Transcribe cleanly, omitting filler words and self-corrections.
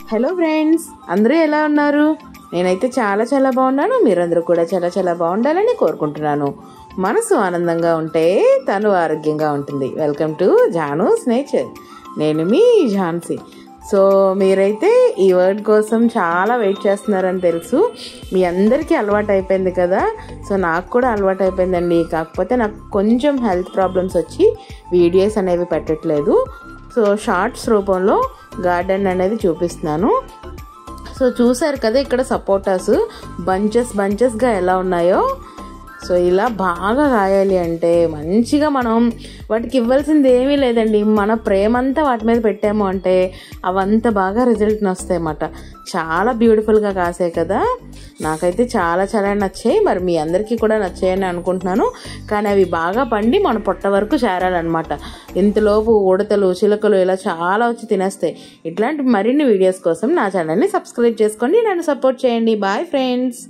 Hello friends, అందరూ ఎలా ఉన్నారు? నేనైతే చాలా బాగున్నాను. మీరందరూ కూడా చాలా బాగుండాలని కోరుకుంటున్నాను. మనసు ఆనందంగా ఉంటే తను ఆరోగ్యంగా ఉంటుంది. Welcome to Janu's nature. నేను మీ ఝాన్సీ. సో మీరైతే ఈ వర్డ్ కోసం చాలా వెయిట్ చేస్తున్నారని తెలుసు. మీ అందరికీ అలవాటు అయిపోయింది కదా. సో నాకు కూడా అలవాటు అయిపోయిందండి. కాకపోతే నాకు కొంచెం హెల్త్ ప్రాబ్లమ్స్ వచ్చి వీడియోస్ అనేవి పెట్టట్లేదు. సో షార్ట్స్ రూపంలో గార్డెన్ అనేది చూపిస్తున్నాను. సో చూసారు కదా, ఇక్కడ సపోటాస్ బంచెస్గా ఎలా ఉన్నాయో. సో ఇలా బాగా కాయాలి అంటే మంచిగా మనం వాటికి ఇవ్వాల్సింది ఏమీ లేదండి. మన ప్రేమంతా వాటి మీద పెట్టాము అంటే అవంతా బాగా రిజల్ట్ని వస్తాయి అన్నమాట. చాలా బ్యూటిఫుల్గా కాసాయి కదా. నాకైతే చాలా నచ్చాయి. మరి మీ అందరికీ కూడా నచ్చాయని అనుకుంటున్నాను. కానీ అవి బాగా పండి మన పొట్ట వరకు చేరాలన్నమాట. ఇంతలోపు ఉడతలు, చిలుకలు ఇలా చాలా వచ్చి తినేస్తాయి. ఇట్లాంటి మరిన్ని వీడియోస్ కోసం నా ఛానల్ని సబ్స్క్రైబ్ చేసుకోండి, నన్ను సపోర్ట్ చేయండి. Bye friends.